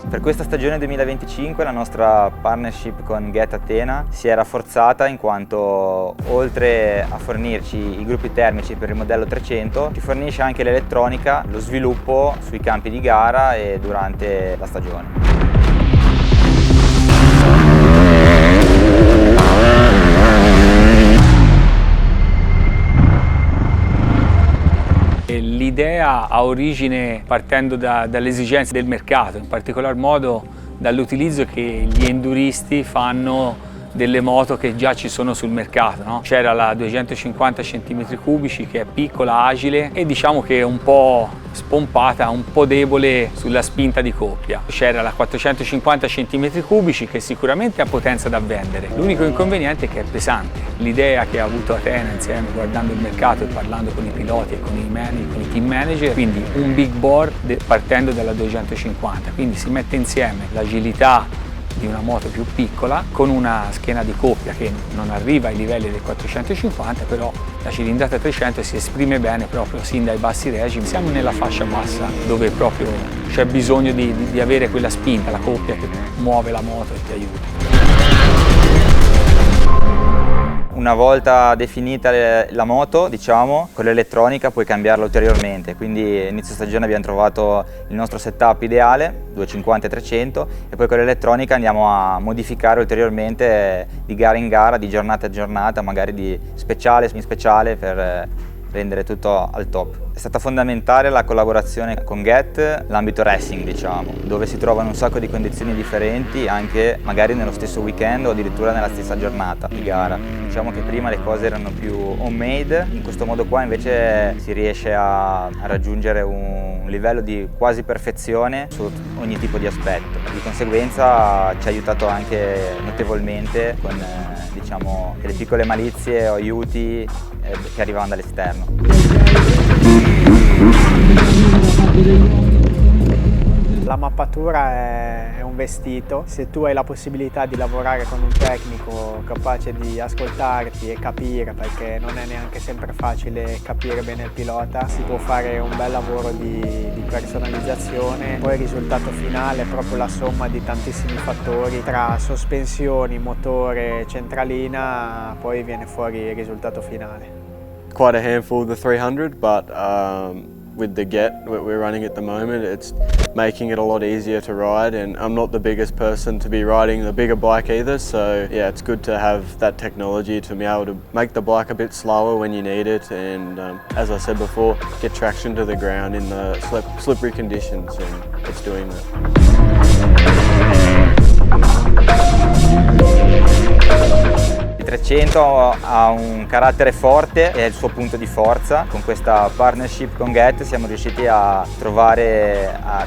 Per questa stagione 2025 la nostra partnership con Get Athena si è rafforzata in quanto, oltre a fornirci i gruppi termici per il modello 300, ci fornisce anche l'elettronica, lo sviluppo sui campi di gara e durante la stagione. L'idea ha origine partendo dalle esigenze del mercato, in particolar modo dall'utilizzo che gli enduristi fanno delle moto che già ci sono sul mercato, no? C'era la 250 cm3 che è piccola, agile e diciamo che è un po' spompata, un po' debole sulla spinta di coppia. C'era la 450 cm3 che sicuramente ha potenza da vendere, l'unico inconveniente è che è pesante. L'idea che ha avuto Athena insieme, guardando il mercato e parlando con i piloti e con i team manager, quindi un big bore partendo dalla 250, quindi si mette insieme l'agilità di una moto più piccola con una schiena di coppia che non arriva ai livelli del 450, però la cilindrata 300 si esprime bene proprio sin dai bassi regi. Siamo nella fascia bassa dove proprio c'è bisogno di avere quella spinta, la coppia che muove la moto e ti aiuta. Una volta definita la moto, diciamo, con l'elettronica puoi cambiarla ulteriormente, quindi inizio stagione abbiamo trovato il nostro setup ideale, 250 e 300, e poi con l'elettronica andiamo a modificare ulteriormente di gara in gara, di giornata a giornata, magari di speciale in speciale per rendere tutto al top. È stata fondamentale la collaborazione con Get, l'ambito racing diciamo, dove si trovano un sacco di condizioni differenti anche magari nello stesso weekend o addirittura nella stessa giornata di gara. Diciamo che prima le cose erano più homemade, in questo modo qua invece si riesce a raggiungere un livello di quasi perfezione su ogni tipo di aspetto. Di conseguenza ci ha aiutato anche notevolmente con diciamo, delle piccole malizie o aiuti che arrivavano dall'esterno. La mappatura è un vestito, se tu hai la possibilità di lavorare con un tecnico capace di ascoltarti e capire, perché non è neanche sempre facile capire bene il pilota, si può fare un bel lavoro di personalizzazione, poi il risultato finale è proprio la somma di tantissimi fattori, tra sospensioni, motore, centralina, poi viene fuori il risultato finale. Quite a handful the 300, but with the Get that we're running at the moment, it's making it a lot easier to ride, and I'm not the biggest person to be riding the bigger bike either, so yeah, it's good to have that technology to be able to make the bike a bit slower when you need it, and as I said before, get traction to the ground in the slippery conditions, and it's doing that. Il 300 ha un carattere forte e è il suo punto di forza. Con questa partnership con Get siamo riusciti a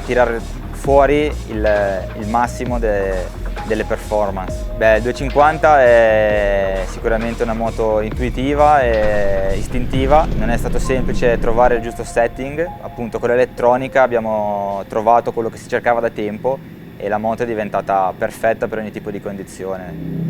tirare fuori il massimo delle performance. Il 250 è sicuramente una moto intuitiva e istintiva, non è stato semplice trovare il giusto setting, appunto con l'elettronica abbiamo trovato quello che si cercava da tempo e la moto è diventata perfetta per ogni tipo di condizione.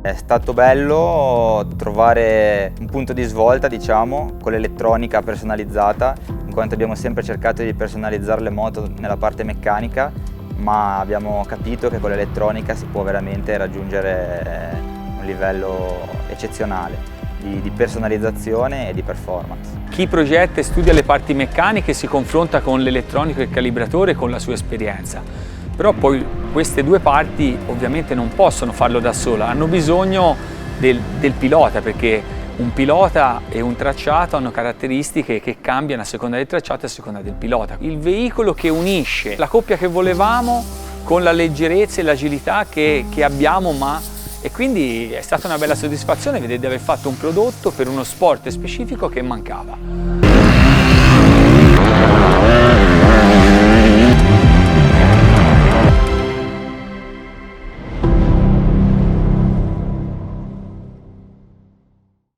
È stato bello trovare un punto di svolta, diciamo, con l'elettronica personalizzata, in quanto abbiamo sempre cercato di personalizzare le moto nella parte meccanica, ma abbiamo capito che con l'elettronica si può veramente raggiungere un livello eccezionale di personalizzazione e di performance. Chi progetta e studia le parti meccaniche si confronta con l'elettronico e il calibratore con la sua esperienza. Però poi queste due parti ovviamente non possono farlo da sola, hanno bisogno del pilota, perché un pilota e un tracciato hanno caratteristiche che cambiano a seconda del tracciato e a seconda del pilota. Il veicolo che unisce la coppia che volevamo con la leggerezza e l'agilità che abbiamo, e quindi è stata una bella soddisfazione vedere di aver fatto un prodotto per uno sport specifico che mancava.